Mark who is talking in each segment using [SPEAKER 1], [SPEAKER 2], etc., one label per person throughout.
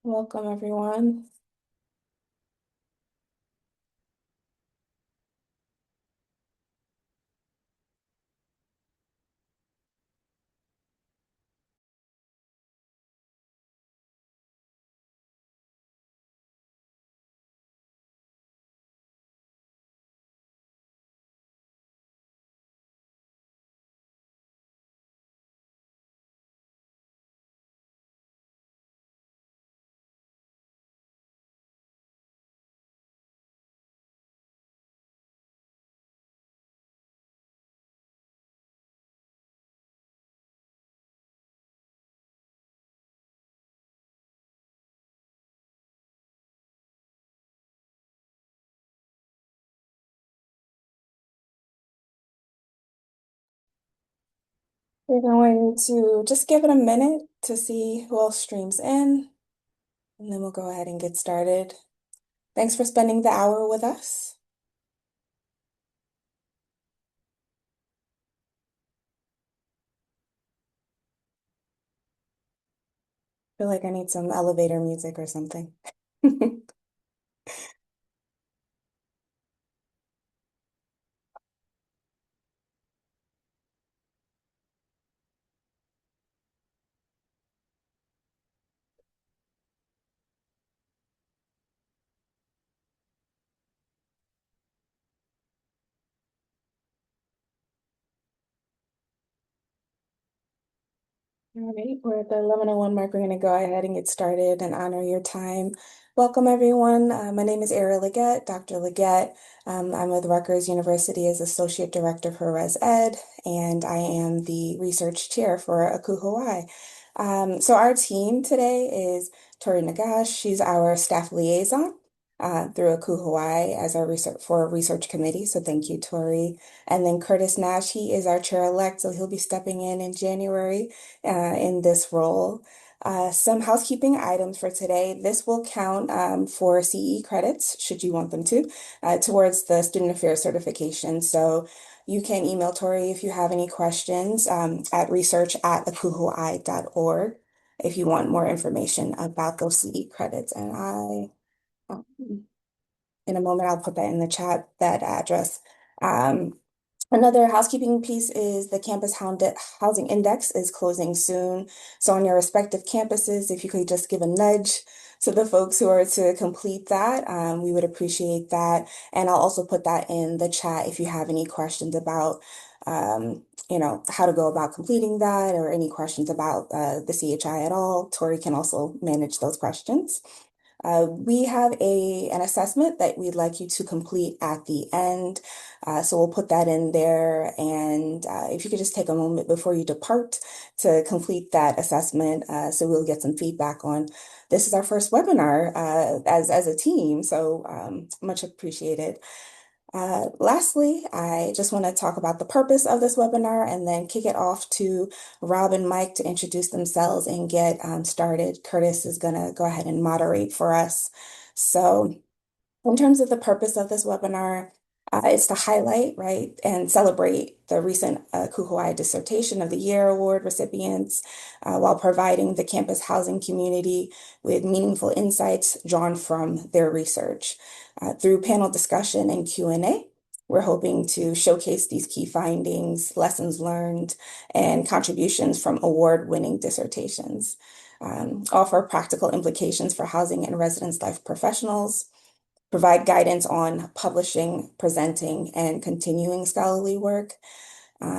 [SPEAKER 1] Welcome, everyone. We're going to just give it a minute to see who else streams in, and then we'll go ahead and get started. Thanks for spending the hour with us. I feel like I need some elevator music or something. All right, we're at the 11:01 mark. We're going to go ahead and get started and honor your time. Welcome, everyone. My name is Era Leggett, Dr. Leggett. I'm with Rutgers University as Associate Director for Res Ed, and I am the Research Chair for ACUHO-I. So our team today is Tori Nagash. She's our staff liaison through ACUHO-I as our research committee. So thank you, Tori. And then Curtis Nash, he is our chair-elect, so he'll be stepping in January in this role. Some housekeeping items for today. This will count for CE credits, should you want them to, towards the Student Affairs certification. So you can email Tori if you have any questions at research@acuhoi.org if you want more information about those CE credits. And um, in a moment, I'll put that in the chat, that address. Um, Another housekeeping piece is the housing index is closing soon. So on your respective campuses, if you could just give a nudge to the folks who are to complete that, we would appreciate that. And I'll also put that in the chat if you have any questions about, how to go about completing that or any questions about the CHI at all. Tori can also manage those questions. We have an assessment that we'd like you to complete at the end. So we'll put that in there. And if you could just take a moment before you depart to complete that assessment, so we'll get some feedback on. This is our first webinar as a team, so much appreciated. Lastly, I just want to talk about the purpose of this webinar and then kick it off to Rob and Mike to introduce themselves and get started. Curtis is going to go ahead and moderate for us. So in terms of the purpose of this webinar, it's to highlight, right, and celebrate the recent ACUHO-I Dissertation of the Year Award recipients while providing the campus housing community with meaningful insights drawn from their research. Through panel discussion and Q&A, we're hoping to showcase these key findings, lessons learned, and contributions from award-winning dissertations. Offer practical implications for housing and residence life professionals, provide guidance on publishing, presenting, and continuing scholarly work,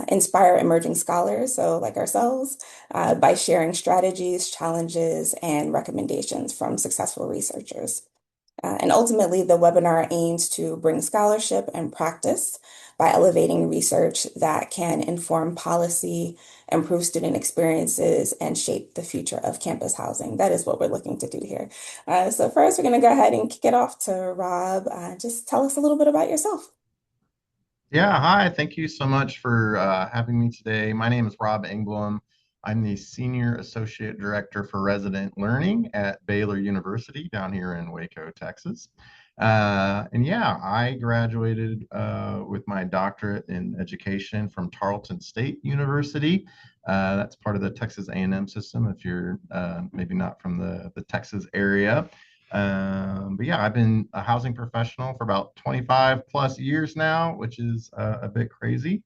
[SPEAKER 1] inspire emerging scholars, so like ourselves, by sharing strategies, challenges, and recommendations from successful researchers. And ultimately, the webinar aims to bring scholarship and practice by elevating research that can inform policy, improve student experiences, and shape the future of campus housing. That is what we're looking to do here. So first, we're going to go ahead and kick it off to Rob. Just tell us a little bit about yourself.
[SPEAKER 2] Yeah, hi. Thank you so much for having me today. My name is Rob Engblom. I'm the Senior Associate Director for Resident Learning at Baylor University down here in Waco, Texas. And yeah, I graduated with my doctorate in education from Tarleton State University. That's part of the Texas A&M system if you're maybe not from the Texas area. But yeah, I've been a housing professional for about 25 plus years now, which is a bit crazy.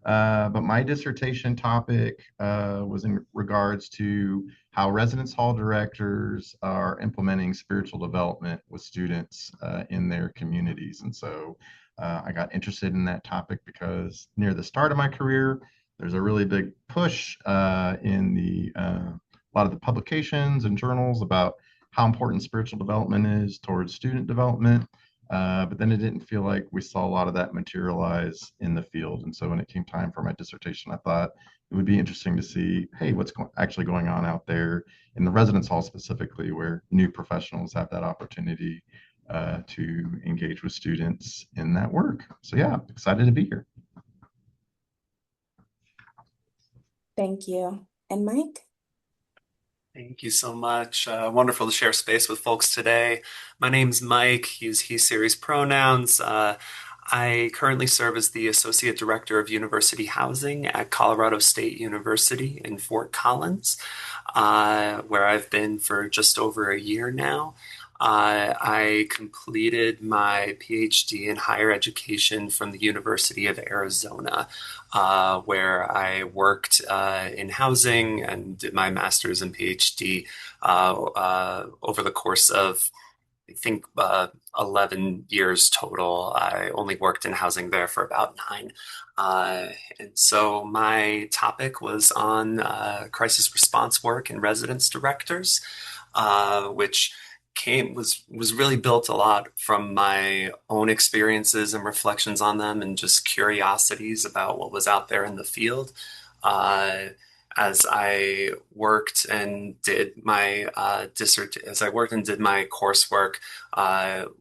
[SPEAKER 2] But my dissertation topic was in regards to how residence hall directors are implementing spiritual development with students in their communities. And so I got interested in that topic because near the start of my career, there's a really big push in a lot of the publications and journals about how important spiritual development is towards student development. But then it didn't feel like we saw a lot of that materialize in the field. And so when it came time for my dissertation, I thought it would be interesting to see, hey, actually going on out there in the residence hall specifically, where new professionals have that opportunity to engage with students in that work. So yeah, excited to be here.
[SPEAKER 1] Thank you. And Mike?
[SPEAKER 3] Thank you so much. Wonderful to share space with folks today. My name's Mike. Use he, series pronouns. I currently serve as the Associate Director of University Housing at Colorado State University in Fort Collins, where I've been for just over a year now. I completed my PhD in higher education from the University of Arizona, where I worked in housing and did my master's and PhD over the course of, I think, 11 years total. I only worked in housing there for about 9. And so my topic was on crisis response work and residence directors, which was really built a lot from my own experiences and reflections on them and just curiosities about what was out there in the field. Uh, as I worked and did my as I worked and did my coursework,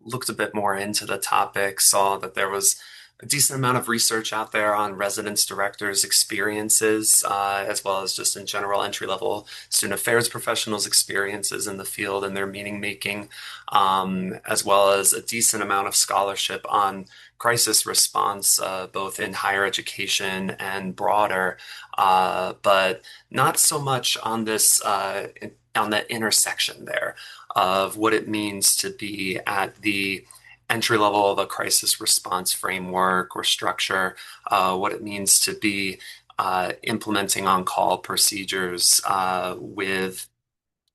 [SPEAKER 3] looked a bit more into the topic, saw that there was a decent amount of research out there on residence directors' experiences, as well as just in general entry level student affairs professionals' experiences in the field and their meaning making, as well as a decent amount of scholarship on crisis response, both in higher education and broader, but not so much on on that intersection there of what it means to be at the entry level of a crisis response framework or structure, what it means to be implementing on-call procedures with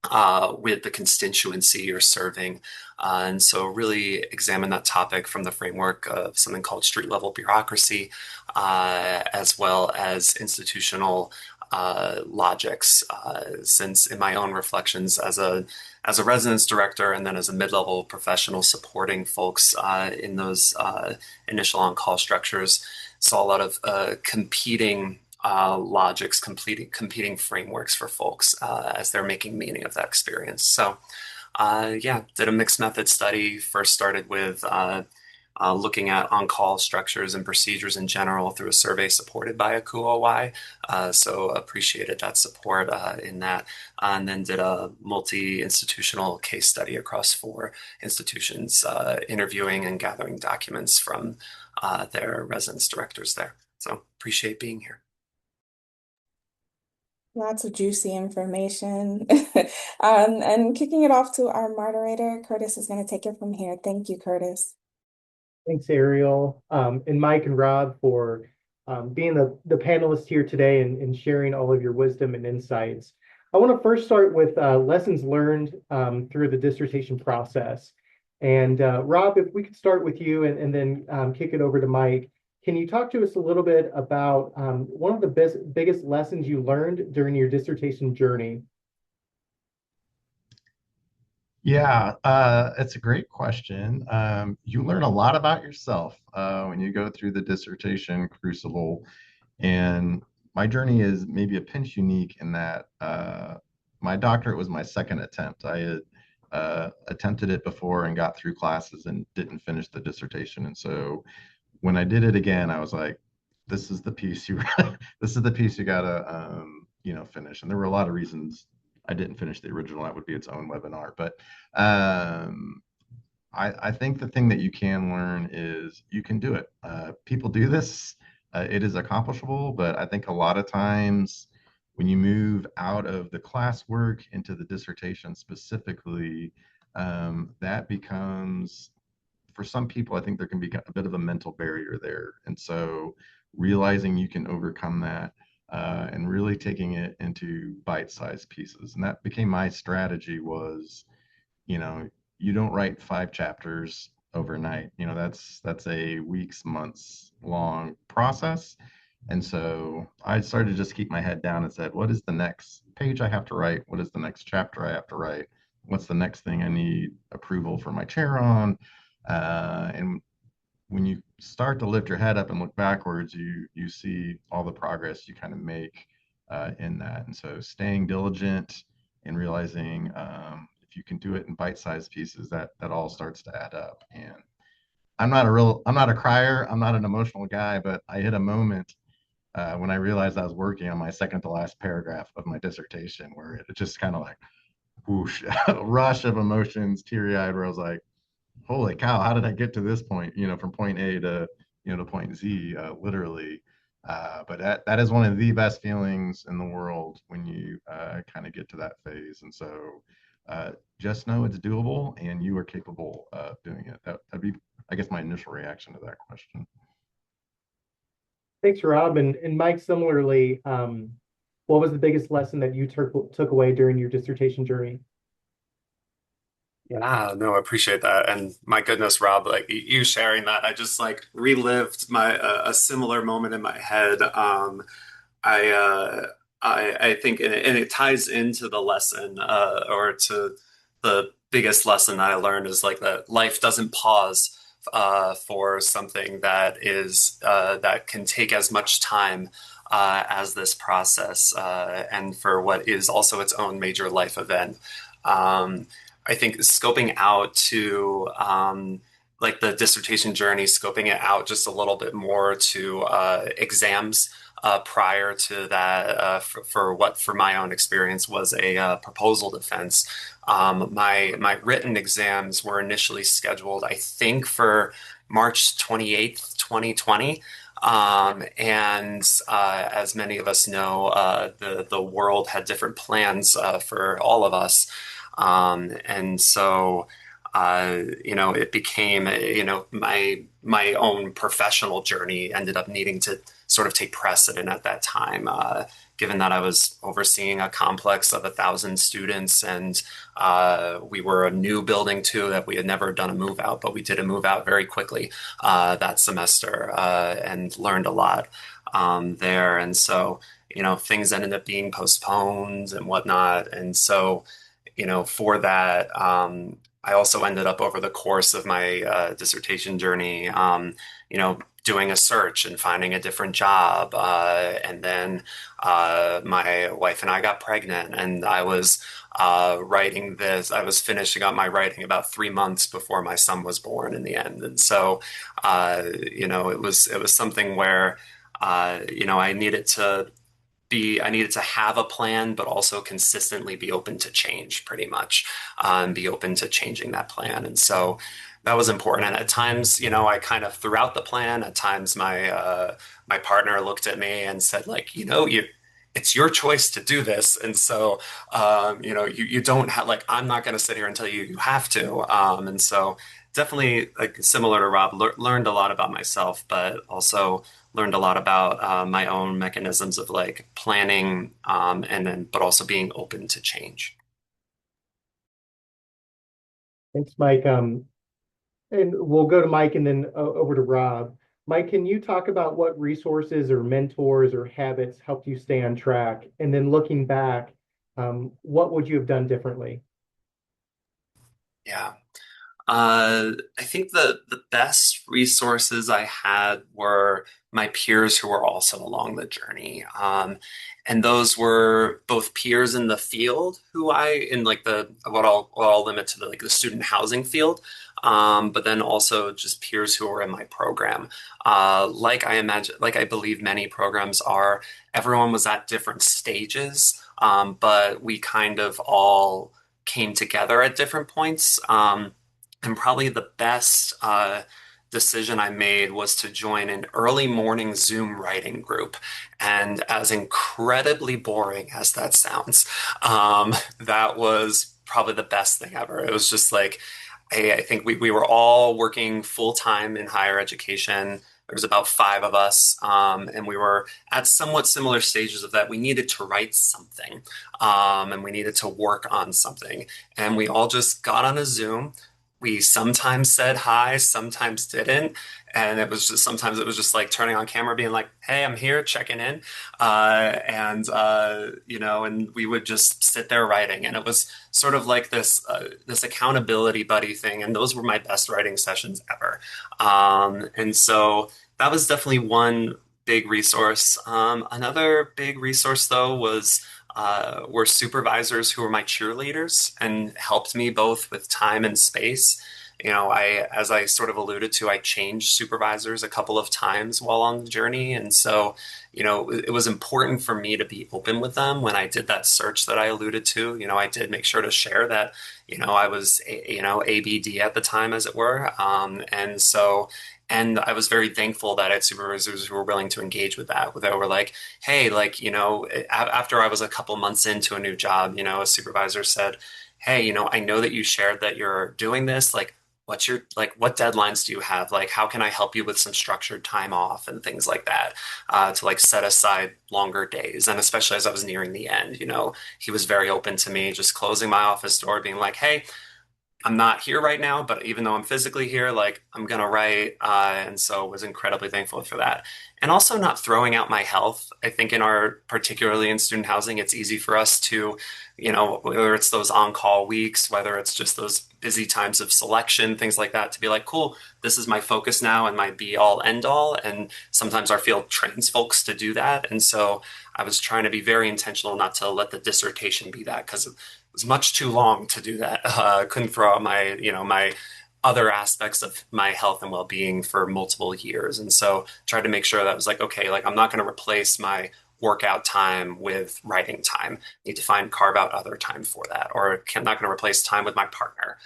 [SPEAKER 3] the constituency you're serving. And so really examine that topic from the framework of something called street level bureaucracy, as well as institutional logics. Since in my own reflections as a residence director and then as a mid-level professional supporting folks in those initial on-call structures, saw a lot of competing logics, competing frameworks for folks as they're making meaning of that experience. So, yeah, did a mixed method study. First started with looking at on-call structures and procedures in general through a survey supported by ACUHO-I. So appreciated that support in that. And then did a multi-institutional case study across 4 institutions, interviewing and gathering documents from their residence directors there. So appreciate being here.
[SPEAKER 1] Lots of juicy information. And kicking it off to our moderator, Curtis is going to take it from here. Thank you, Curtis.
[SPEAKER 4] Thanks, Ariel, and Mike and Rob for being the panelists here today and sharing all of your wisdom and insights. I want to first start with lessons learned through the dissertation process. And Rob, if we could start with you and then kick it over to Mike, can you talk to us a little bit about one of the biggest lessons you learned during your dissertation journey?
[SPEAKER 2] Yeah, it's a great question. You learn a lot about yourself when you go through the dissertation crucible. And my journey is maybe a pinch unique in that my doctorate was my second attempt. I had attempted it before and got through classes and didn't finish the dissertation. And so when I did it again, I was like, this is the piece you this is the piece you gotta finish. And there were a lot of reasons I didn't finish the original. That would be its own webinar. But I think the thing that you can learn is you can do it. People do this. It is accomplishable, but I think a lot of times when you move out of the classwork into the dissertation specifically, that becomes, for some people, I think there can be a bit of a mental barrier there. And so realizing you can overcome that and really taking it into bite-sized pieces. And that became my strategy was, you know, you don't write 5 chapters overnight. That's a weeks, months long process. And so I started to just keep my head down and said, what is the next page I have to write? What is the next chapter I have to write? What's the next thing I need approval from my chair on? And when you start to lift your head up and look backwards, you see all the progress you kind of make in that. And so staying diligent and realizing if you can do it in bite-sized pieces, that all starts to add up. And I'm not a crier, I'm not an emotional guy, but I hit a moment when I realized I was working on my second to last paragraph of my dissertation, where it just kind of like whoosh, a rush of emotions, teary-eyed, where I was like, holy cow, how did I get to this point? From point A to point Z, literally. But that is one of the best feelings in the world when you kind of get to that phase. And so just know it's doable and you are capable of doing it. That'd be, I guess, my initial reaction to that question.
[SPEAKER 4] Thanks, Rob. And Mike, similarly, what was the biggest lesson that you took away during your dissertation journey?
[SPEAKER 3] Yeah, no, I appreciate that. And my goodness, Rob, like you sharing that, I just like relived my a similar moment in my head. I I think and it ties into the lesson or to the biggest lesson that I learned is like that life doesn't pause for something that is that can take as much time as this process and for what is also its own major life event. Um, I think scoping out to like the dissertation journey, scoping it out just a little bit more to exams prior to that for what for my own experience was a proposal defense. My written exams were initially scheduled, I think, for March 28th, 2020. And as many of us know, the world had different plans for all of us. And so it became, my own professional journey ended up needing to sort of take precedent at that time, given that I was overseeing a complex of 1,000 students, and we were a new building too that we had never done a move out, but we did a move out very quickly that semester and learned a lot there. And so, things ended up being postponed and whatnot. And so, for that, I also ended up over the course of my dissertation journey, doing a search and finding a different job. And then my wife and I got pregnant, and I was writing this. I was finishing up my writing about 3 months before my son was born in the end. And so, it was something where, I needed to have a plan, but also consistently be open to change pretty much, and be open to changing that plan. And so that was important. And at times, I kind of threw out the plan. At times my partner looked at me and said, like, it's your choice to do this. And so, you don't have, like, I'm not going to sit here and tell you you have to. And so definitely, like, similar to Rob, learned a lot about myself, but also learned a lot about my own mechanisms of like planning, and then but also being open to change.
[SPEAKER 4] Thanks, Mike. And we'll go to Mike and then over to Rob. Mike, can you talk about what resources or mentors or habits helped you stay on track? And then looking back, what would you have done differently?
[SPEAKER 3] Yeah. I think the best resources I had were my peers who were also along the journey. And those were both peers in the field who in like what I'll limit to the student housing field. But then also just peers who were in my program. Like I believe many programs are, everyone was at different stages, but we kind of all came together at different points. And probably the best decision I made was to join an early morning Zoom writing group. And as incredibly boring as that sounds, that was probably the best thing ever. It was just like, I think we were all working full time in higher education. There was about five of us, and we were at somewhat similar stages of that. We needed to write something, and we needed to work on something. And we all just got on a Zoom. We sometimes said hi, sometimes didn't. And it was just sometimes it was just like turning on camera, being like, "Hey, I'm here, checking in," and we would just sit there writing, and it was sort of like this accountability buddy thing, and those were my best writing sessions ever. And so that was definitely one big resource. Another big resource though was were supervisors who were my cheerleaders and helped me both with time and space. As I sort of alluded to, I changed supervisors a couple of times while on the journey. And so, it was important for me to be open with them when I did that search that I alluded to. I did make sure to share that, I was, ABD at the time, as it were. And I was very thankful that I had supervisors who were willing to engage with that. They were like, hey, like, after I was a couple months into a new job, a supervisor said, hey, I know that you shared that you're doing this. Like, what deadlines do you have? Like, how can I help you with some structured time off and things like that, to like set aside longer days? And especially as I was nearing the end, he was very open to me just closing my office door, being like, hey, I'm not here right now, but even though I'm physically here, like I'm gonna write, and so was incredibly thankful for that. And also not throwing out my health. I think particularly in student housing, it's easy for us to, whether it's those on-call weeks, whether it's just those busy times of selection, things like that, to be like, cool, this is my focus now and my be all end all. And sometimes our field trains folks to do that. And so I was trying to be very intentional not to let the dissertation be that, because was much too long to do that. Couldn't throw out my other aspects of my health and well-being for multiple years. And so tried to make sure that I was like, okay, like I'm not going to replace my workout time with writing time. Need to carve out other time for that. Or I'm not going to replace time with my partner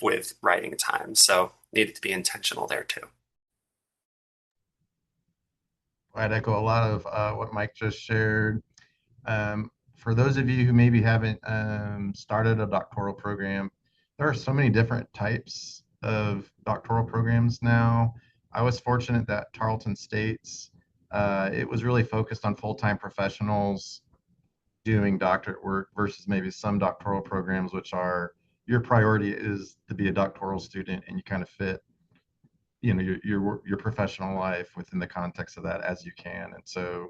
[SPEAKER 3] with writing time. So needed to be intentional there too.
[SPEAKER 2] I'd echo a lot of what Mike just shared. For those of you who maybe haven't started a doctoral program, there are so many different types of doctoral programs now. I was fortunate that Tarleton State's, it was really focused on full-time professionals doing doctorate work versus maybe some doctoral programs, which are your priority is to be a doctoral student and you kind of fit your professional life within the context of that as you can. And so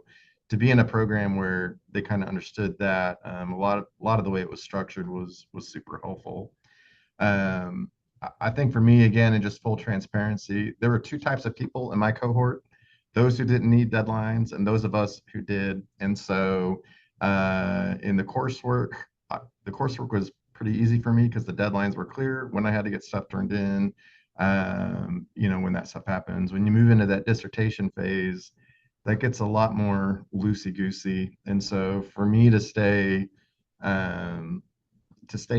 [SPEAKER 2] to be in a program where they kind of understood that, a lot of the way it was structured was super helpful. I think for me, again, in just full transparency, there were two types of people in my cohort: those who didn't need deadlines and those of us who did. And so in the coursework was pretty easy for me because the deadlines were clear when I had to get stuff turned in. When that stuff happens, when you move into that dissertation phase, that gets a lot more loosey goosey. And so for me to stay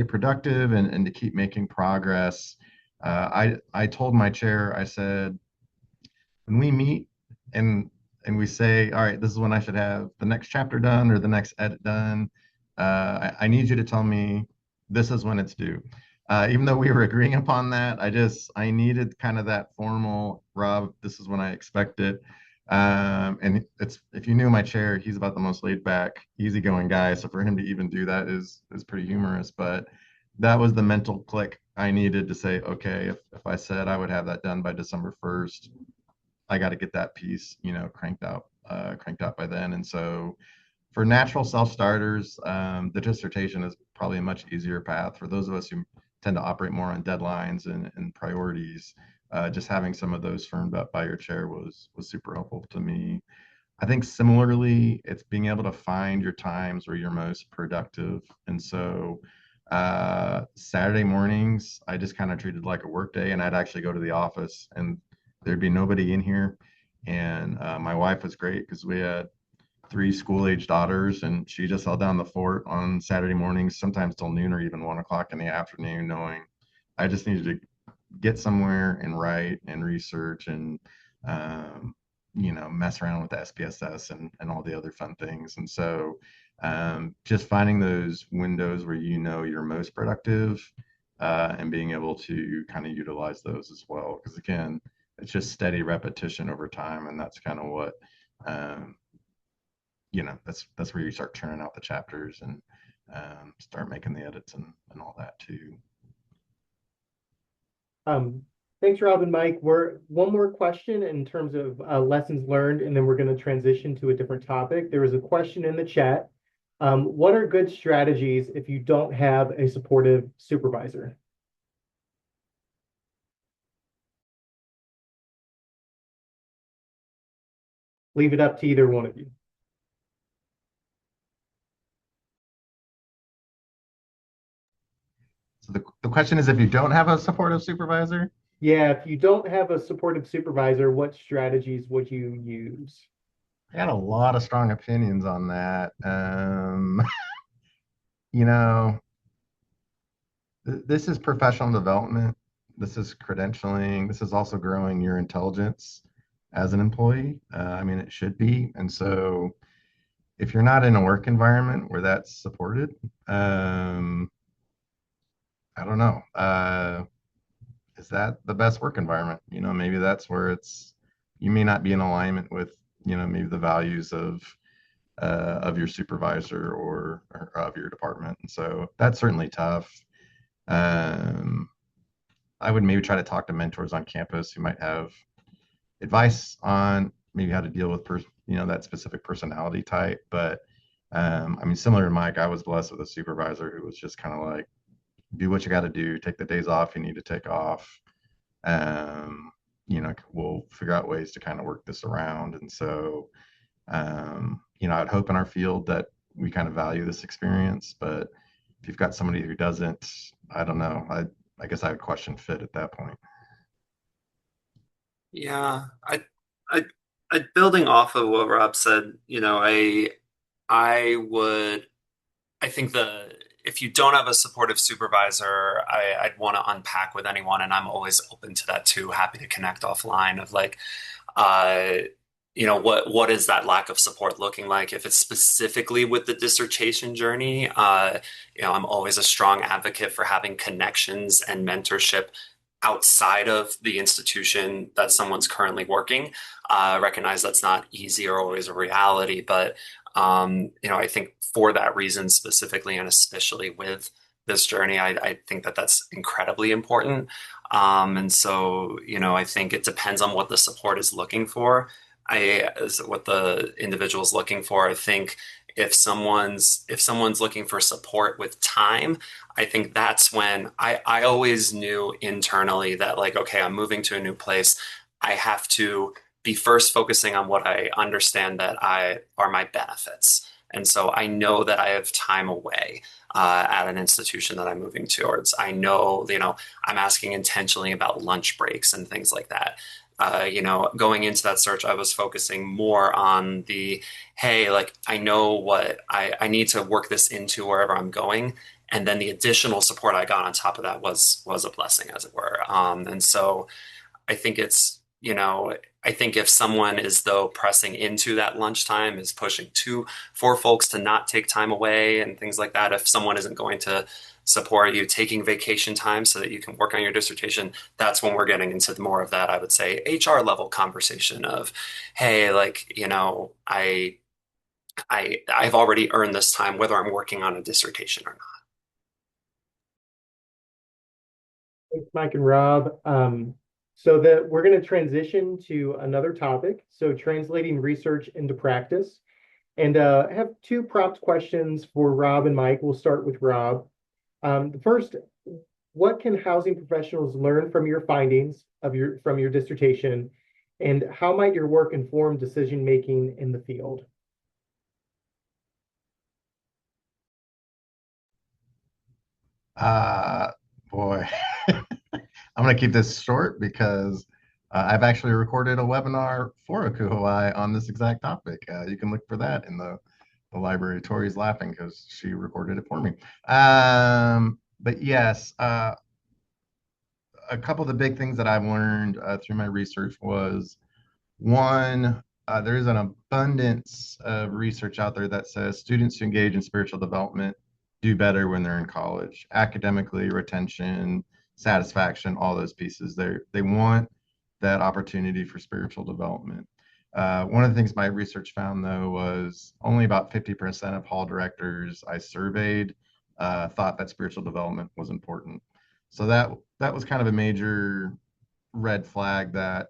[SPEAKER 2] productive and to keep making progress, I told my chair, I said, when we meet and we say, all right, this is when I should have the next chapter done or the next edit done, I need you to tell me this is when it's due. Even though we were agreeing upon that, I needed kind of that formal, Rob, this is when I expect it. And if you knew my chair, he's about the most laid back, easygoing guy. So for him to even do that is pretty humorous. But that was the mental click I needed to say, okay, if I said I would have that done by December 1st, I got to get that piece, cranked out by then. And so for natural self-starters, the dissertation is probably a much easier path. For those of us who tend to operate more on deadlines and priorities, just having some of those firmed up by your chair was super helpful to me. I think similarly, it's being able to find your times where you're most productive. And so Saturday mornings, I just kind of treated like a work day, and I'd actually go to the office and there'd be nobody in here. And my wife was great because we had three school-age daughters, and she just held down the fort on Saturday mornings, sometimes till noon or even 1 o'clock in the afternoon, knowing I just needed to get somewhere and write and research and mess around with the SPSS and all the other fun things. And so just finding those windows where you're most productive and being able to kind of utilize those as well. Because again, it's just steady repetition over time, and that's kind of what um, that's where you start churning out the chapters and start making the edits and all that too.
[SPEAKER 4] Thanks, Rob and Mike. We're one more question in terms of lessons learned, and then we're going to transition to a different topic. There was a question in the chat. What are good strategies if you don't have a supportive supervisor? Leave it up to either one of you.
[SPEAKER 2] So the question is, if you don't have a supportive supervisor?
[SPEAKER 4] Yeah, if you don't have a supportive supervisor, what strategies would you use?
[SPEAKER 2] I got a lot of strong opinions on that. You know, this is professional development. This is credentialing. This is also growing your intelligence as an employee. I mean, it should be. And so if you're not in a work environment where that's supported, I don't know. Is that the best work environment? Maybe that's where you may not be in alignment with, maybe the values of your supervisor or of your department. And so that's certainly tough. Um, I would maybe try to talk to mentors on campus who might have advice on maybe how to deal with that specific personality type. But I mean, similar to Mike, I was blessed with a supervisor who was just kind of like, do what you got to do, take the days off you need to take off. We'll figure out ways to kind of work this around. And so, I'd hope in our field that we kind of value this experience, but if you've got somebody who doesn't, I don't know. I guess I would question fit at that point.
[SPEAKER 3] Yeah, I, building off of what Rob said, I would, I think if you don't have a supportive supervisor, I'd want to unpack with anyone, and I'm always open to that too. Happy to connect offline of like, uh, what is that lack of support looking like? If it's specifically with the dissertation journey, I'm always a strong advocate for having connections and mentorship outside of the institution that someone's currently working. Recognize that's not easy or always a reality, but I think for that reason specifically and especially with this journey, I think that that's incredibly important. And so, I think it depends on what the support is looking for. What the individual is looking for. I think if someone's looking for support with time, I think that's when I always knew internally that like, okay, I'm moving to a new place. I have to be first focusing on what I understand that I are my benefits. And so I know that I have time away at an institution that I'm moving towards. I know, I'm asking intentionally about lunch breaks and things like that. Going into that search, I was focusing more on hey, like I know what I need to work this into wherever I'm going. And then the additional support I got on top of that was a blessing, as it were. And so I think I think if someone is though pressing into that lunchtime, is pushing for folks to not take time away and things like that, if someone isn't going to support you taking vacation time so that you can work on your dissertation, that's when we're getting into more of that, I would say, HR level conversation of, hey, like, I've already earned this time, whether I'm working on a dissertation or not.
[SPEAKER 4] Thanks, Mike and Rob. So that we're going to transition to another topic. So translating research into practice. And I have two prompt questions for Rob and Mike. We'll start with Rob. The first, what can housing professionals learn from your findings from your dissertation? And how might your work inform decision making in the field?
[SPEAKER 2] Boy, I'm going to keep this short because I've actually recorded a webinar for ACUHO-I on this exact topic. You can look for that in the library. Tori's laughing because she recorded it for me. But yes, a couple of the big things that I've learned through my research was one, there's an abundance of research out there that says students who engage in spiritual development do better when they're in college, academically, retention, satisfaction, all those pieces. They want that opportunity for spiritual development. One of the things my research found, though, was only about 50% of hall directors I surveyed thought that spiritual development was important. So that was kind of a major red flag that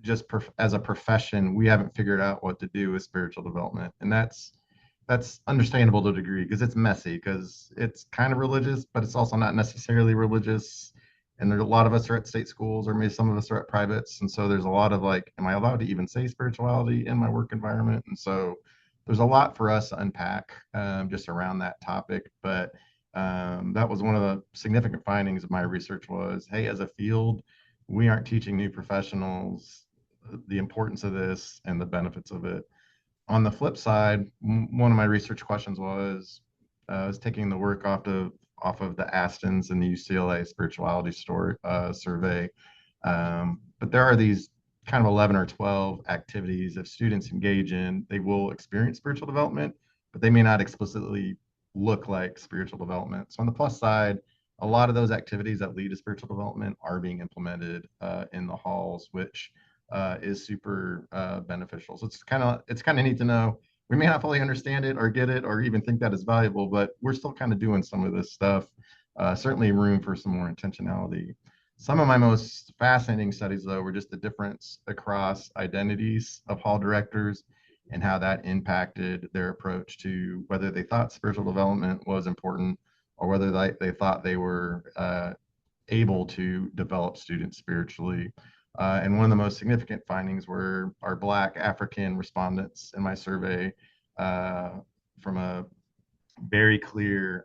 [SPEAKER 2] just as a profession, we haven't figured out what to do with spiritual development, and that's understandable to a degree because it's messy because it's kind of religious, but it's also not necessarily religious. And there's a lot of us are at state schools, or maybe some of us are at privates, and so there's a lot of like, am I allowed to even say spirituality in my work environment? And so there's a lot for us to unpack just around that topic. But that was one of the significant findings of my research was, hey, as a field, we aren't teaching new professionals the importance of this and the benefits of it. On the flip side, one of my research questions was I was taking the work off of the Astons and the UCLA spirituality survey. But there are these kind of 11 or 12 activities if students engage in, they will experience spiritual development, but they may not explicitly look like spiritual development. So on the plus side, a lot of those activities that lead to spiritual development are being implemented in the halls, which is super beneficial. So it's kind of neat to know. We may not fully understand it or get it or even think that is valuable, but we're still kind of doing some of this stuff. Certainly room for some more intentionality. Some of my most fascinating studies, though, were just the difference across identities of hall directors and how that impacted their approach to whether they thought spiritual development was important or whether they thought they were able to develop students spiritually. And one of the most significant findings were our Black African respondents in my survey from a very clear,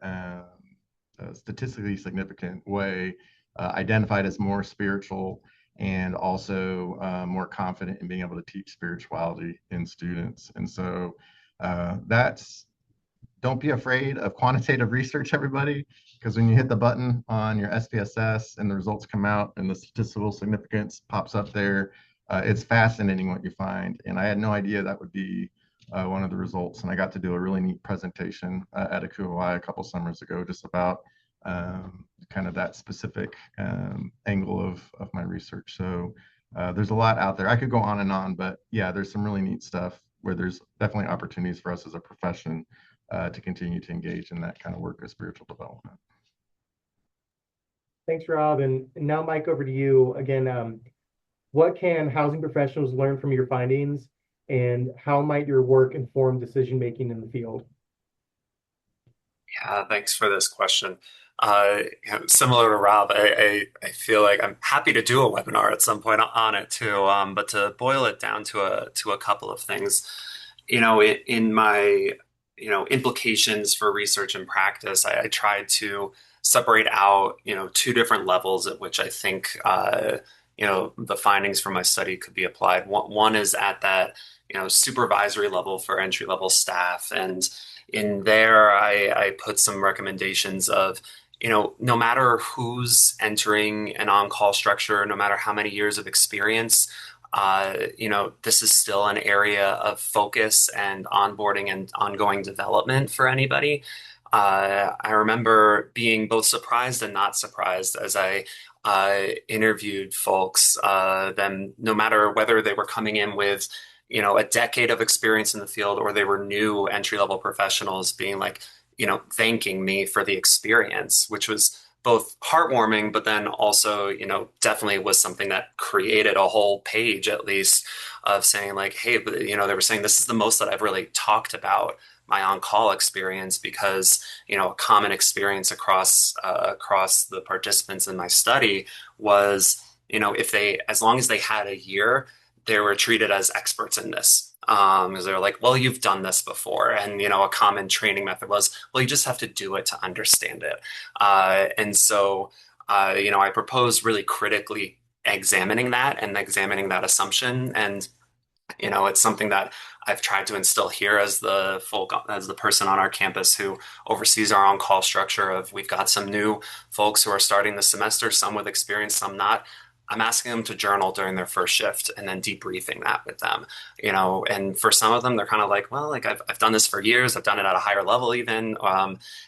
[SPEAKER 2] statistically significant way, identified as more spiritual and also more confident in being able to teach spirituality in students. And so that's don't be afraid of quantitative research, everybody, because when you hit the button on your SPSS and the results come out and the statistical significance pops up there, it's fascinating what you find. And I had no idea that would be one of the results. And I got to do a really neat presentation at ACUHO-I a couple summers ago just about kind of that specific angle of my research. So there's a lot out there. I could go on and on, but yeah, there's some really neat stuff where there's definitely opportunities for us as a profession to continue to engage in that kind of work of spiritual development.
[SPEAKER 4] Thanks, Rob. And now, Mike, over to you again. What can housing professionals learn from your findings, and how might your work inform decision making in the field?
[SPEAKER 3] Yeah, thanks for this question. Similar to Rob, I feel like I'm happy to do a webinar at some point on it too. But to boil it down to a couple of things, in my implications for research and practice, I tried to separate out two different levels at which I think the findings from my study could be applied. One is at that supervisory level for entry level staff, and in there I put some recommendations of no matter who's entering an on-call structure, no matter how many years of experience, this is still an area of focus and onboarding and ongoing development for anybody. I remember being both surprised and not surprised as I interviewed folks, then no matter whether they were coming in with a decade of experience in the field or they were new entry-level professionals being like, thanking me for the experience, which was both heartwarming, but then also, definitely was something that created a whole page at least of saying like, hey, they were saying this is the most that I've really talked about my on-call experience because, a common experience across the participants in my study was, as long as they had a year, they were treated as experts in this. Because they're like, well, you've done this before. And, a common training method was, well, you just have to do it to understand it. And so, I proposed really critically examining that and examining that assumption and It's something that I've tried to instill here as the person on our campus who oversees our on-call structure of we've got some new folks who are starting the semester, some with experience, some not. I'm asking them to journal during their first shift and then debriefing that with them, and for some of them, they're kind of like, well, like I've done this for years. I've done it at a higher level even.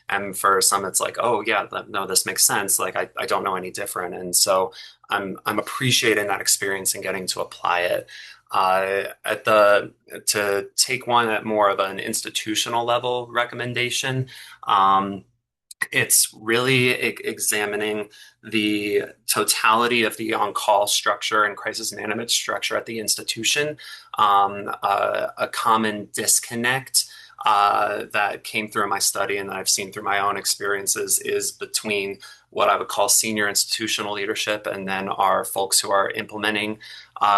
[SPEAKER 3] And for some, it's like, oh yeah, no, this makes sense. Like I don't know any different. And so I'm appreciating that experience and getting to apply it to take one at more of an institutional level recommendation. It's really examining the totality of the on-call structure and crisis management structure at the institution. A common disconnect that came through my study and that I've seen through my own experiences is between what I would call senior institutional leadership and then our folks who are implementing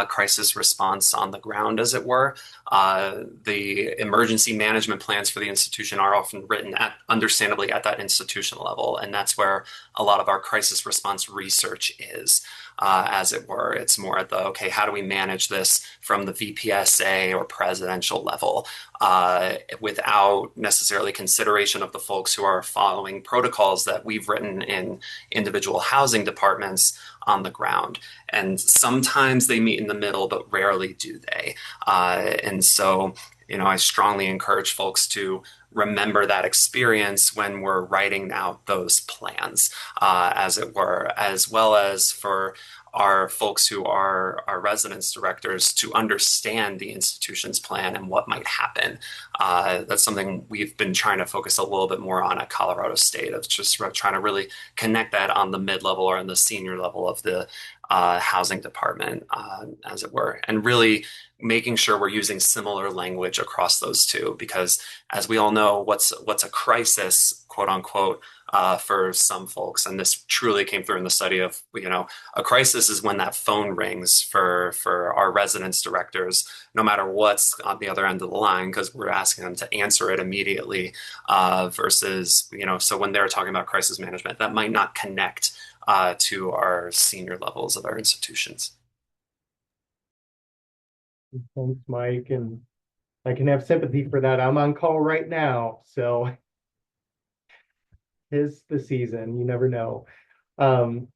[SPEAKER 3] crisis response on the ground, as it were. The emergency management plans for the institution are often written understandably at that institutional level, and that's where a lot of our crisis response research is, as it were. It's more at the, okay, how do we manage this from the VPSA or presidential level without necessarily consideration of the folks who are following protocols that we've written in individual housing departments on the ground. And sometimes they meet in the middle, but rarely do they. And so, I strongly encourage folks to remember that experience when we're writing out those plans, as it were, as well as for our folks who are our residence directors to understand the institution's plan and what might happen. That's something we've been trying to focus a little bit more on at Colorado State, of just trying to really connect that on the mid-level or on the senior level of the housing department, as it were, and really making sure we're using similar language across those two, because as we all know, what's a crisis, quote unquote, for some folks, and this truly came through in the study of, a crisis is when that phone rings for our residence directors, no matter what's on the other end of the line, because we're asking them to answer it immediately, versus, so when they're talking about crisis management, that might not connect to our senior levels of our institutions.
[SPEAKER 4] Thanks, Mike. And I can have sympathy for that. I'm on call right now, so it's the season. You never know. Um,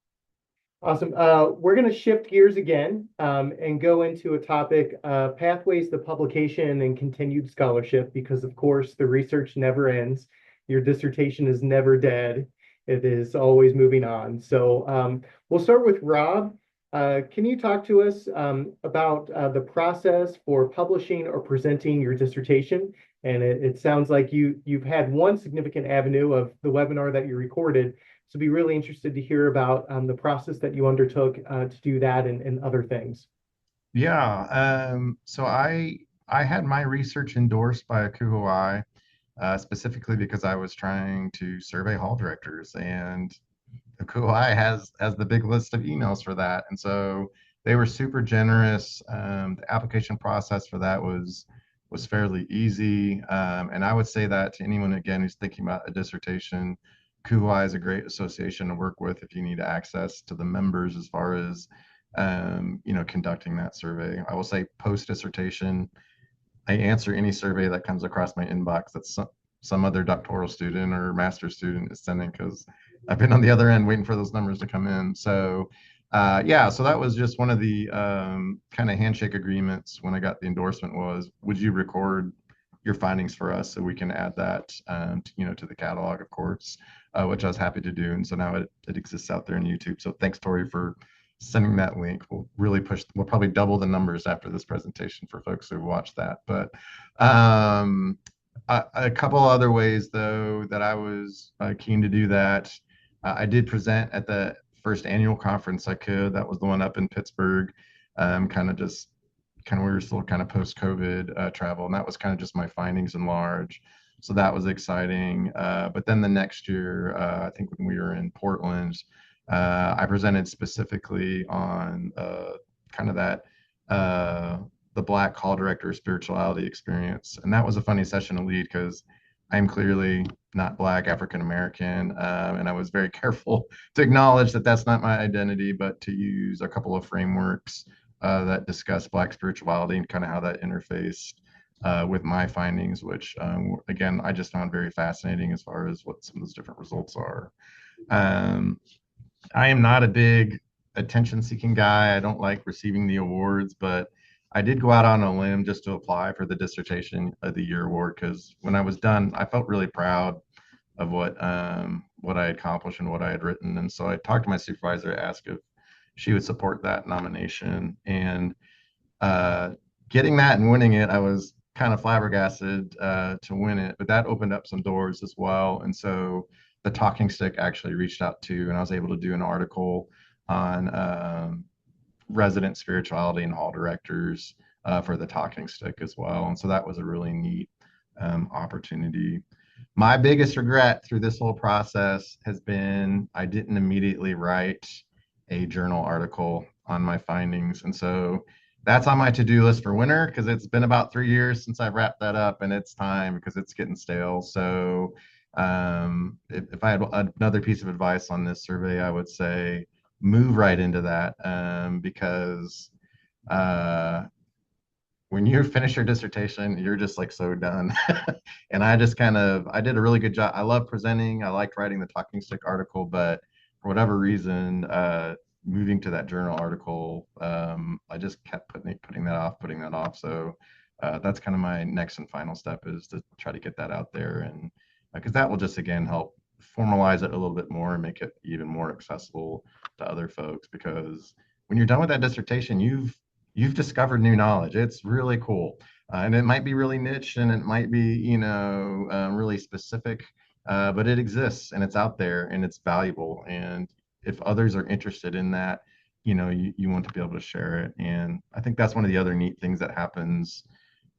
[SPEAKER 4] Awesome. We're going to shift gears again and go into a topic, pathways to publication and continued scholarship, because of course the research never ends. Your dissertation is never dead. It is always moving on. So we'll start with Rob. Can you talk to us about the process for publishing or presenting your dissertation? And it sounds like you've had one significant avenue of the webinar that you recorded. So be really interested to hear about the process that you undertook to do that and other things.
[SPEAKER 2] Yeah, so I had my research endorsed by ACUHO-I, specifically because I was trying to survey hall directors, and ACUHO-I has the big list of emails for that, and so they were super generous. The application process for that was fairly easy, and I would say that to anyone again who's thinking about a dissertation, ACUHO-I is a great association to work with if you need access to the members as far as conducting that survey. I will say post dissertation, I answer any survey that comes across my inbox that some other doctoral student or master's student is sending, because I've been on the other end waiting for those numbers to come in. So yeah, so that was just one of the kind of handshake agreements when I got the endorsement was, would you record your findings for us so we can add that to the catalog, of course, which I was happy to do. And so now it exists out there on YouTube. So thanks, Tori, for sending that link. We'll probably double the numbers after this presentation for folks who watched that. But a couple other ways, though, that I was keen to do that. I did present at the first annual conference I could. That was the one up in Pittsburgh. We were still kind of post-COVID travel, and that was kind of just my findings in large. So that was exciting. But then the next year, I think when we were in Portland, I presented specifically on kind of that the Black hall director spirituality experience. And that was a funny session to lead because I'm clearly not Black, African American, and I was very careful to acknowledge that that's not my identity, but to use a couple of frameworks that discussed Black spirituality and kind of how that interfaced with my findings, which again, I just found very fascinating as far as what some of those different results are. Um, I am not a big attention-seeking guy. I don't like receiving the awards, but I did go out on a limb just to apply for the Dissertation of the Year award because when I was done, I felt really proud of what I had accomplished and what I had written. And so I talked to my supervisor, asked if she would support that nomination, and uh, getting that and winning it, I was kind of flabbergasted to win it, but that opened up some doors as well. And so the Talking Stick actually reached out to, and I was able to do an article on resident spirituality and hall directors for the Talking Stick as well. And so that was a really neat opportunity. My biggest regret through this whole process has been I didn't immediately write a journal article on my findings. And so that's on my to-do list for winter because it's been about 3 years since I've wrapped that up and it's time because it's getting stale. So if I had another piece of advice on this survey, I would say move right into that because uh, when you finish your dissertation, you're just like so done. And I did a really good job. I love presenting. I liked writing the talking stick article, but for whatever reason, moving to that journal article, I just kept putting that off. So that's kind of my next and final step is to try to get that out there. And because that will just, again, help formalize it a little bit more and make it even more accessible to other folks. Because when you're done with that dissertation, you've discovered new knowledge. It's really cool. And it might be really niche and it might be, really specific, but it exists and it's out there and it's valuable. And if others are interested in that, you want to be able to share it. And I think that's one of the other neat things that happens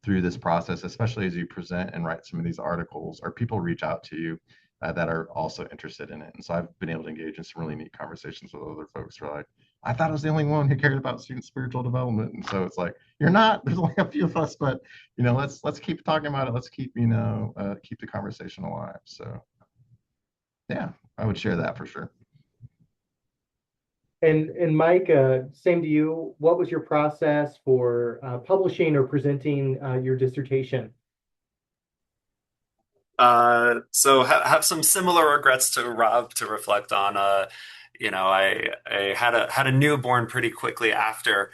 [SPEAKER 2] through this process, especially as you present and write some of these articles, or people reach out to you that are also interested in it. And so I've been able to engage in some really neat conversations with other folks who are like, I thought I was the only one who cared about student spiritual development. And so it's like, you're not, there's only a few of us, but let's keep talking about it. Let's keep, keep the conversation alive. So yeah, I would share that for sure.
[SPEAKER 4] And Mike, same to you. What was your process for publishing or presenting your dissertation?
[SPEAKER 3] So have some similar regrets to Rob to reflect on. I had a newborn pretty quickly after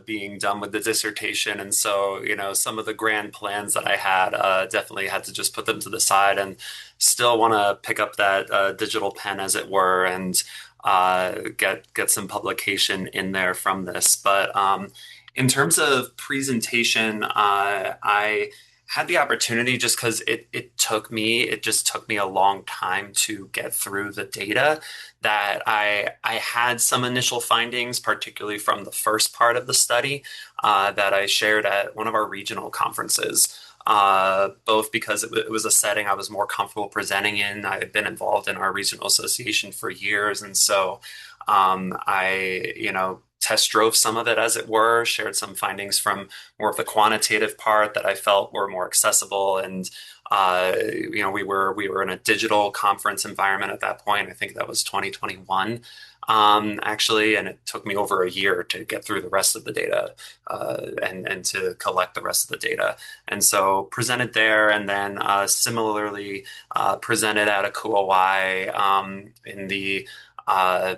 [SPEAKER 3] being done with the dissertation, and so some of the grand plans that I had definitely had to just put them to the side, and still want to pick up that digital pen, as it were, and get some publication in there from this. But in terms of presentation, I had the opportunity just because it just took me a long time to get through the data that I had some initial findings, particularly from the first part of the study that I shared at one of our regional conferences. Both because it was a setting I was more comfortable presenting in. I had been involved in our regional association for years, and so I test drove some of it, as it were, shared some findings from more of the quantitative part that I felt were more accessible. And we were in a digital conference environment at that point. I think that was 2021, actually, and it took me over a year to get through the rest of the data and to collect the rest of the data. And so presented there, and then similarly presented at ACUHO-I uh,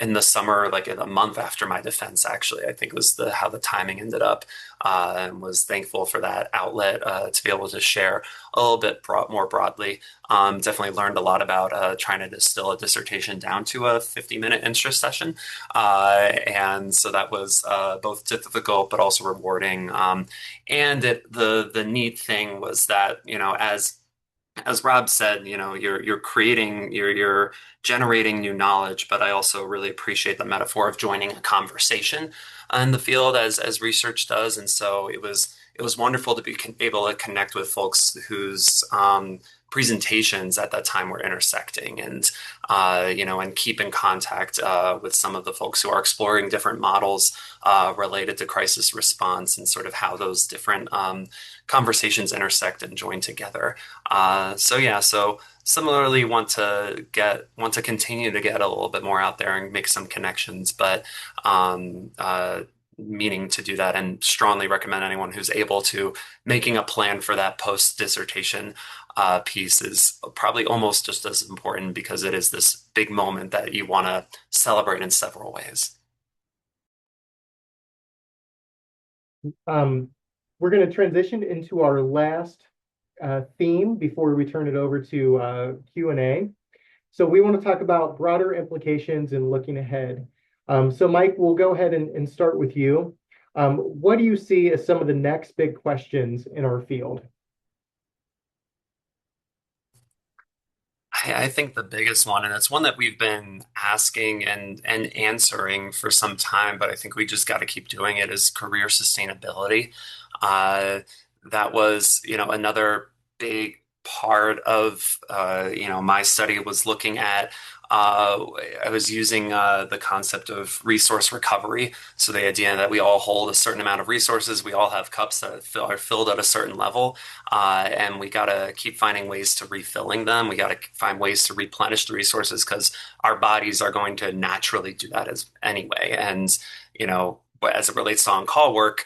[SPEAKER 3] in the summer, like in a month after my defense, actually. I think was how the timing ended up, and was thankful for that outlet to be able to share a little bit more broadly. Definitely learned a lot about trying to distill a dissertation down to a 50-minute interest session. And so that was both difficult but also rewarding. And the neat thing was that, as Rob said, you're creating, you're generating new knowledge, but I also really appreciate the metaphor of joining a conversation in the field as research does. And so it was wonderful to be able to connect with folks whose presentations at that time were intersecting, and keep in contact with some of the folks who are exploring different models related to crisis response and sort of how those different conversations intersect and join together. So similarly want to continue to get a little bit more out there and make some connections, but meaning to do that, and strongly recommend anyone who's able to making a plan for that post dissertation piece is probably almost just as important because it is this big moment that you want to celebrate in several ways.
[SPEAKER 4] Um, we're going to transition into our last theme before we turn it over to Q&A. So we want to talk about broader implications and looking ahead. So Mike, we'll go ahead and start with you. What do you see as some of the next big questions in our field?
[SPEAKER 3] I think the biggest one, and it's one that we've been asking and answering for some time, but I think we just got to keep doing it, is career sustainability. Uh, that was, another big part of, my study was looking at. I was using the concept of resource recovery. So the idea that we all hold a certain amount of resources, we all have cups that are filled at a certain level, and we got to keep finding ways to refilling them. We got to find ways to replenish the resources because our bodies are going to naturally do that as anyway. And, as it relates to on-call work,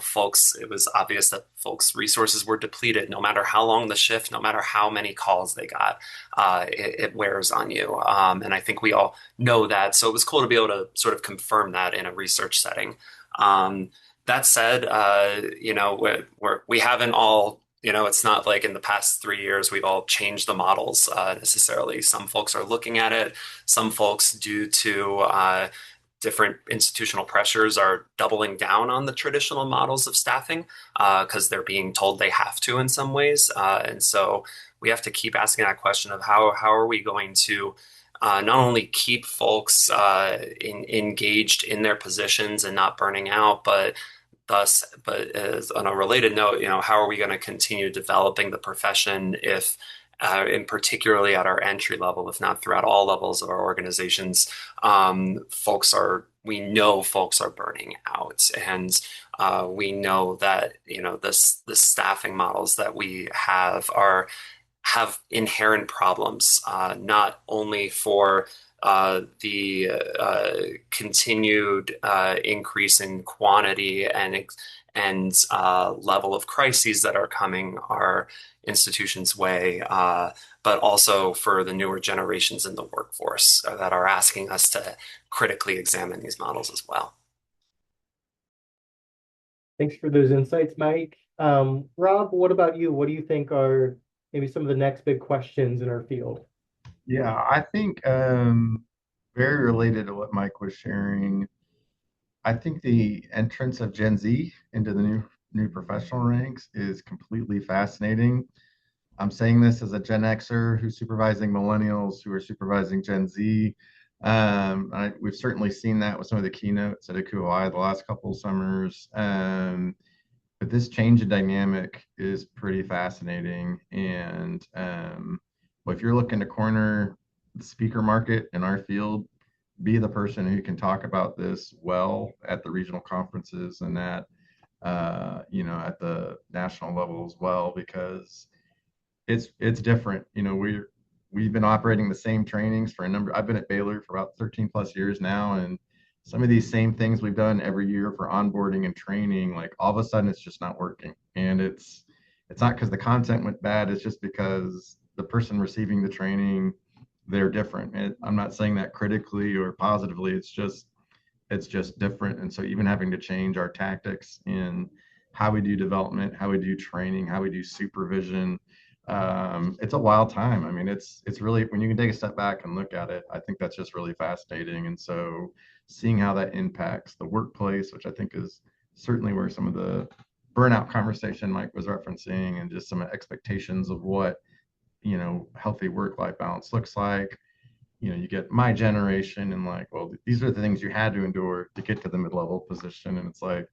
[SPEAKER 3] folks, it was obvious that folks' resources were depleted no matter how long the shift, no matter how many calls they got. It wears on you. And I think we all know that. So it was cool to be able to sort of confirm that in a research setting. That said, we haven't all, it's not like in the past 3 years we've all changed the models necessarily. Some folks are looking at it. Some folks, due to different institutional pressures, are doubling down on the traditional models of staffing because they're being told they have to in some ways. And so we have to keep asking that question of how are we going to not only keep folks engaged in their positions and not burning out, but as on a related note, how are we going to continue developing the profession if, in particularly at our entry level, if not throughout all levels of our organizations, we know folks are burning out, and we know that the staffing models that we have inherent problems, not only for the continued increase in quantity and level of crises that are coming our institution's way, but also for the newer generations in the workforce that are asking us to critically examine these models as well.
[SPEAKER 4] Thanks for those insights, Mike. Rob, what about you? What do you think are maybe some of the next big questions in our field?
[SPEAKER 2] Yeah, I think very related to what Mike was sharing. I think the entrance of Gen Z into the new professional ranks is completely fascinating. I'm saying this as a Gen Xer who's supervising millennials who are supervising Gen Z. We've certainly seen that with some of the keynotes at ACUHO-I the last couple of summers. But this change in dynamic is pretty fascinating. And well, if you're looking to corner the speaker market in our field, be the person who can talk about this well at the regional conferences and at the national level as well, because it's different. We've been operating the same trainings for a number. I've been at Baylor for about 13 plus years now, and some of these same things we've done every year for onboarding and training, like all of a sudden it's just not working. And it's not because the content went bad, it's just because the person receiving the training, they're different. And I'm not saying that critically or positively, it's just different. And so even having to change our tactics in how we do development, how we do training, how we do supervision, it's a wild time. I mean, it's really, when you can take a step back and look at it, I think that's just really fascinating. And so seeing how that impacts the workplace, which I think is certainly where some of the burnout conversation Mike was referencing, and just some expectations of what healthy work-life balance looks like. You get my generation and like, well, these are the things you had to endure to get to the mid-level position. And it's like,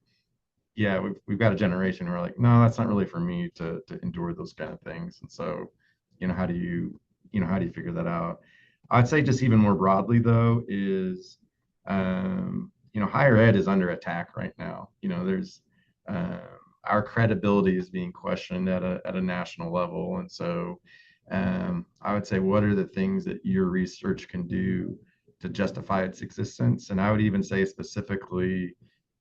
[SPEAKER 2] yeah, we've got a generation who are like, no, that's not really for me to endure those kind of things. And so, how do you figure that out? I'd say just even more broadly though is, higher ed is under attack right now. There's um, our credibility is being questioned at a national level, and so I would say, what are the things that your research can do to justify its existence? And I would even say specifically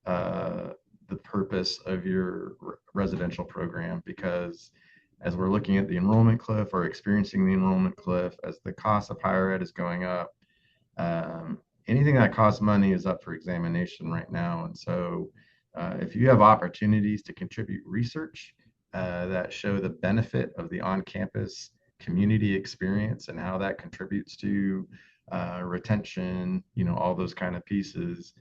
[SPEAKER 2] the purpose of your residential program, because as we're looking at the enrollment cliff or experiencing the enrollment cliff, as the cost of higher ed is going up, um, anything that costs money is up for examination right now. And so if you have opportunities to contribute research that show the benefit of the on-campus community experience and how that contributes to retention, all those kind of pieces,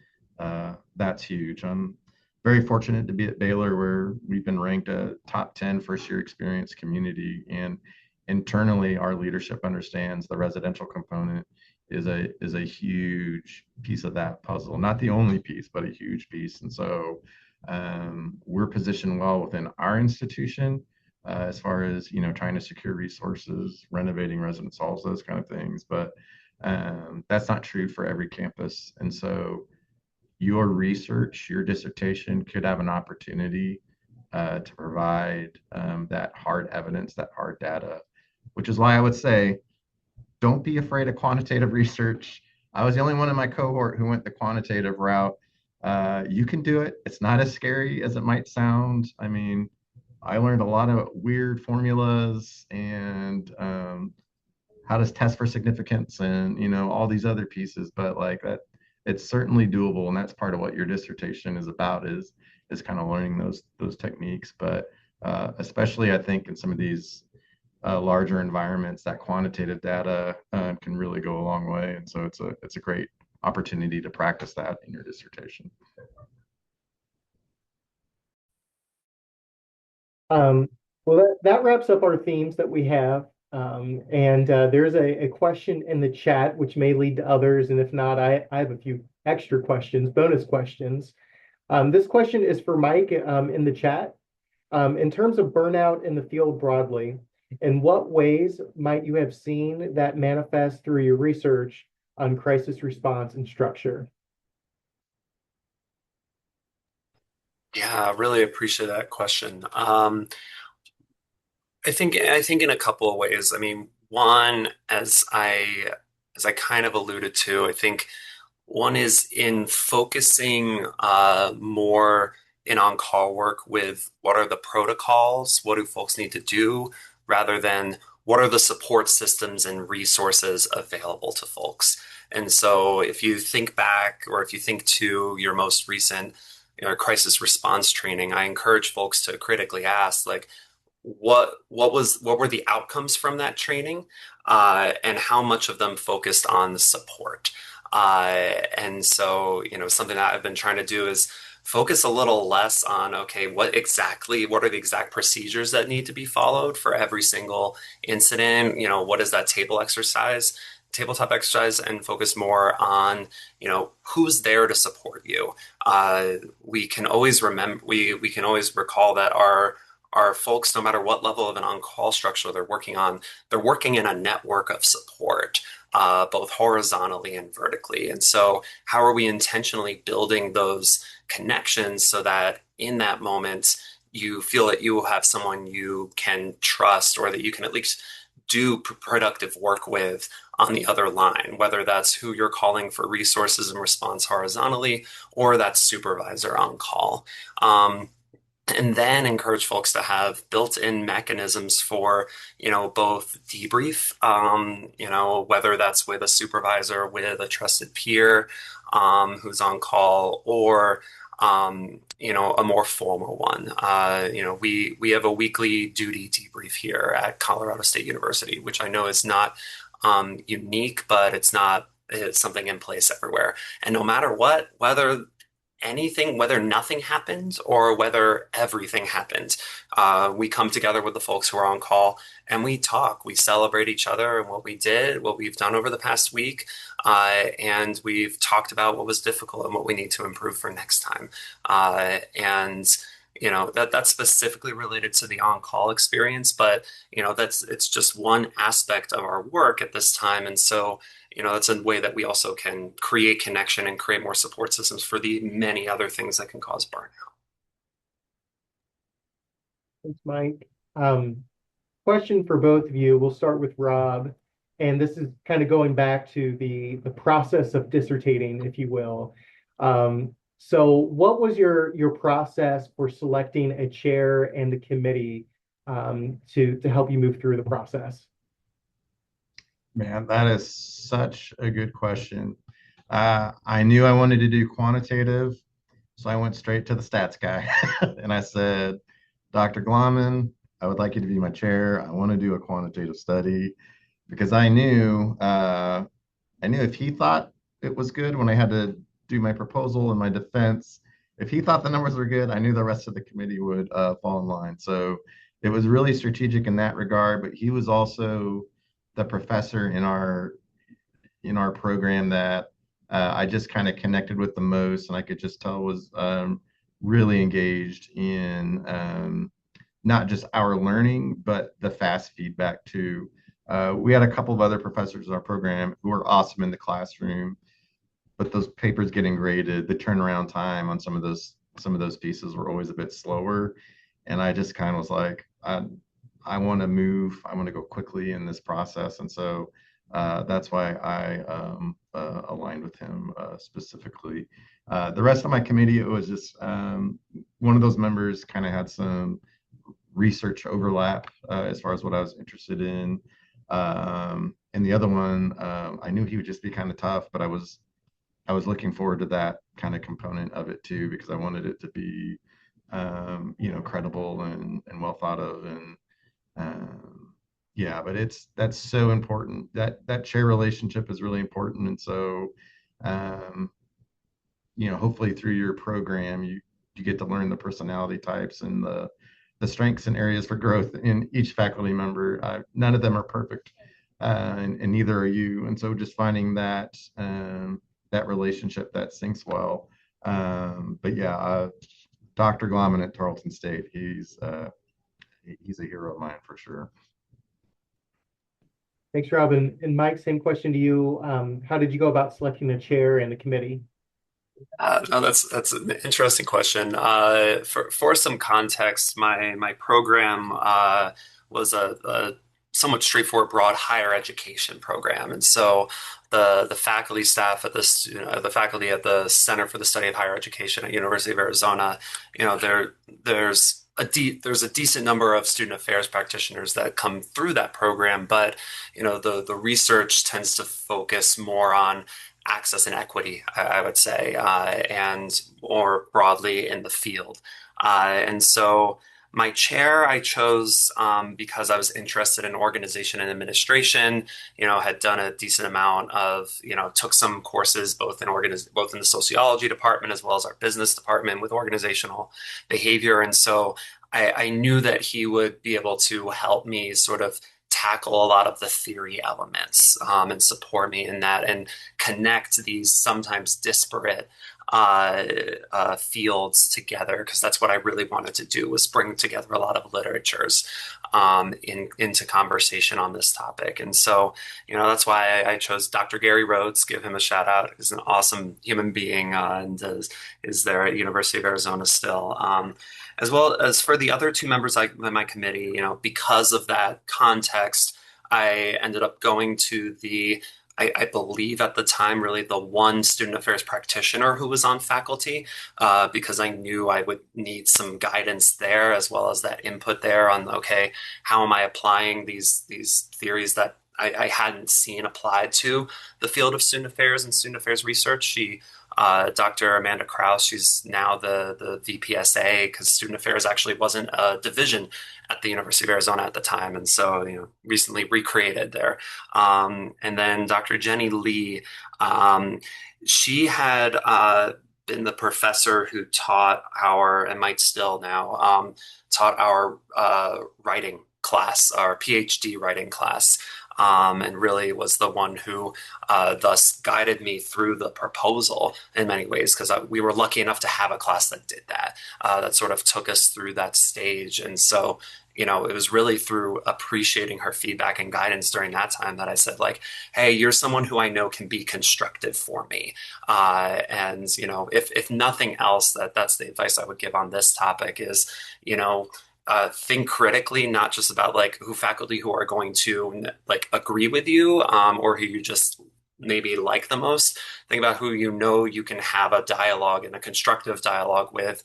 [SPEAKER 2] that's huge. I'm very fortunate to be at Baylor, where we've been ranked a top 10 first-year experience community. And internally, our leadership understands the residential component is a huge piece of that puzzle. Not the only piece, but a huge piece. And so we're positioned well within our institution as far as trying to secure resources, renovating residence halls, those kind of things. But that's not true for every campus. And so your research, your dissertation could have an opportunity to provide that hard evidence, that hard data, which is why I would say don't be afraid of quantitative research. I was the only one in my cohort who went the quantitative route. You can do it. It's not as scary as it might sound. I mean, I learned a lot of weird formulas and how to test for significance and all these other pieces, but like that, it's certainly doable, and that's part of what your dissertation is about, is kind of learning those techniques. But especially I think in some of these larger environments, that quantitative data can really go a long way. And so it's a great opportunity to practice that in your dissertation.
[SPEAKER 4] Well, that wraps up our themes that we have. And there's a question in the chat, which may lead to others. And if not, I have a few extra questions, bonus questions. This question is for Mike in the chat. In terms of burnout in the field broadly, in what ways might you have seen that manifest through your research on crisis response and structure?
[SPEAKER 3] Yeah, I really appreciate that question. I think in a couple of ways. I mean, one, as I kind of alluded to, I think one is in focusing more in on-call work with what are the protocols, what do folks need to do, rather than what are the support systems and resources available to folks. And so if you think back, or if you think to your most recent crisis response training, I encourage folks to critically ask, like, what were the outcomes from that training, and how much of them focused on the support. And so, something that I've been trying to do is focus a little less on, okay, what are the exact procedures that need to be followed for every single incident? What is that tabletop exercise, and focus more on, who's there to support you. We can always recall that our folks, no matter what level of an on-call structure they're working on, they're working in a network of support, both horizontally and vertically. And so how are we intentionally building those connections so that in that moment, you feel that you will have someone you can trust, or that you can at least do productive work with on the other line, whether that's who you're calling for resources and response horizontally, or that supervisor on call. And then encourage folks to have built-in mechanisms for, both debrief, whether that's with a supervisor, with a trusted peer who's on call, or, a more formal one. We have a weekly duty debrief here at Colorado State University, which I know is not unique, but it's something in place everywhere. And no matter what, whether nothing happened or whether everything happened, we come together with the folks who are on call and we talk. We celebrate each other and what we did, what we've done over the past week, and we've talked about what was difficult and what we need to improve for next time. And that's specifically related to the on-call experience, but it's just one aspect of our work at this time. And so that's a way that we also can create connection and create more support systems for the many other things that can cause burnout.
[SPEAKER 4] Thanks, Mike. Question for both of you. We'll start with Rob. And this is kind of going back to the process of dissertating, if you will. So what was your process for selecting a chair and the committee to help you move through the process?
[SPEAKER 2] Man, that is such a good question. I knew I wanted to do quantitative, so I went straight to the stats guy and I said, Dr. Glomman, I would like you to be my chair. I want to do a quantitative study because I knew if he thought it was good when I had to do my proposal and my defense, if he thought the numbers were good, I knew the rest of the committee would fall in line. So it was really strategic in that regard, but he was also the professor in our program that I just kind of connected with the most, and I could just tell was really engaged in not just our learning, but the fast feedback too. We had a couple of other professors in our program who were awesome in the classroom, but those papers getting graded, the turnaround time on some of those pieces were always a bit slower. And I just kind of was like, I want to move, I want to go quickly in this process. And so that's why I aligned with him specifically. The rest of my committee, it was just one of those members kind of had some research overlap as far as what I was interested in. And the other one, I knew he would just be kind of tough, but I was looking forward to that kind of component of it too, because I wanted it to be, credible and well thought of. And yeah, but that's so important. That chair relationship is really important. And so, um, hopefully through your program, you get to learn the personality types and the strengths and areas for growth in each faculty member. None of them are perfect, and neither are you. And so just finding that relationship that syncs well. But yeah, Dr. Glomman at Tarleton State, he's a hero of mine for sure.
[SPEAKER 4] Thanks, Rob. And Mike, same question to you. How did you go about selecting a chair and the committee?
[SPEAKER 3] No, that's an interesting question. For some context, my program was a somewhat straightforward, broad higher education program, and so the faculty staff at this, the faculty at the Center for the Study of Higher Education at University of Arizona, there's a decent number of student affairs practitioners that come through that program, but the research tends to focus more on access and equity, I would say, and more broadly in the field. And so my chair I chose because I was interested in organization and administration, had done a decent amount of, took some courses both in the sociology department as well as our business department with organizational behavior. And so I knew that he would be able to help me sort of tackle a lot of the theory elements and support me in that and connect these sometimes disparate fields together, because that's what I really wanted to do, was bring together a lot of literatures into conversation on this topic. And so, that's why I chose Dr. Gary Rhodes. Give him a shout out. He's an awesome human being and is there at University of Arizona still. As well as for the other two members in my committee, because of that context, I ended up going to I believe at the time, really the one student affairs practitioner who was on faculty, because I knew I would need some guidance there as well as that input there on, okay, how am I applying these theories that I hadn't seen applied to the field of student affairs and student affairs research. Dr. Amanda Krause, she's now the VPSA, because student affairs actually wasn't a division at the University of Arizona at the time, and so recently recreated there. And then Dr. Jenny Lee, she had been the professor who taught and might still now, taught our writing class, our PhD writing class. And really was the one who thus guided me through the proposal in many ways, because we were lucky enough to have a class that did that, that sort of took us through that stage. And so, it was really through appreciating her feedback and guidance during that time that I said, like, hey, you're someone who I know can be constructive for me. And, if nothing else, that's the advice I would give on this topic is, think critically, not just about like faculty who are going to like agree with you or who you just maybe like the most. Think about who you know you can have a dialogue and a constructive dialogue with,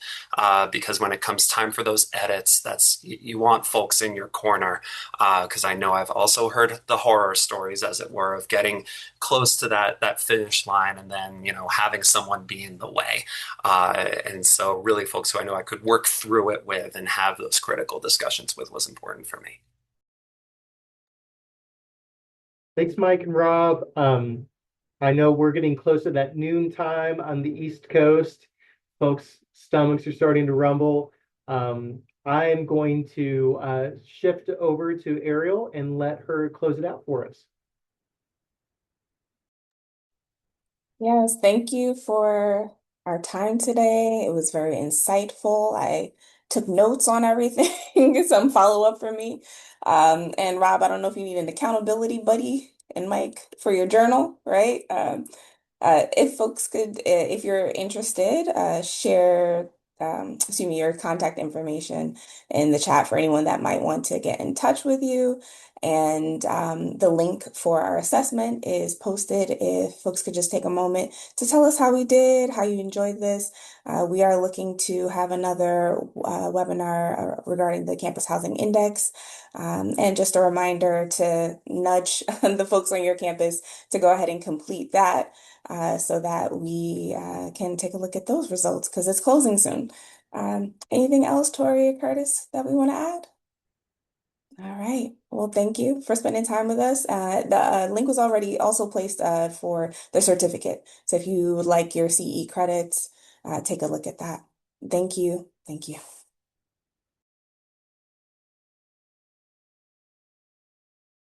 [SPEAKER 3] because when it comes time for those edits, you want folks in your corner. Because I know I've also heard the horror stories, as it were, of getting close to that finish line and then having someone be in the way. And so, really, folks who I know I could work through it with and have those critical discussions with was important for me.
[SPEAKER 4] Thanks, Mike and Rob. I know we're getting close to that noon time on the East Coast. Folks' stomachs are starting to rumble. I'm going to shift over to Ariel and let her close it out for us.
[SPEAKER 1] Yes, thank you for our time today. It was very insightful. I took notes on everything, some follow-up for me. And Rob, I don't know if you need an accountability buddy and Mike for your journal, right? If folks could, if you're interested, share, excuse me, your contact information in the chat for anyone that might want to get in touch with you. And the link for our assessment is posted if folks could just take a moment to tell us how we did, how you enjoyed this. We are looking to have another webinar regarding the Campus Housing Index. And just a reminder to nudge the folks on your campus to go ahead and complete that so that we can take a look at those results because it's closing soon. Anything else, Tori or Curtis, that we want to add? All right. Well, thank you for spending time with us. The link was already also placed for the certificate. So if you would like your CE credits, take a look at that. Thank you. Thank you.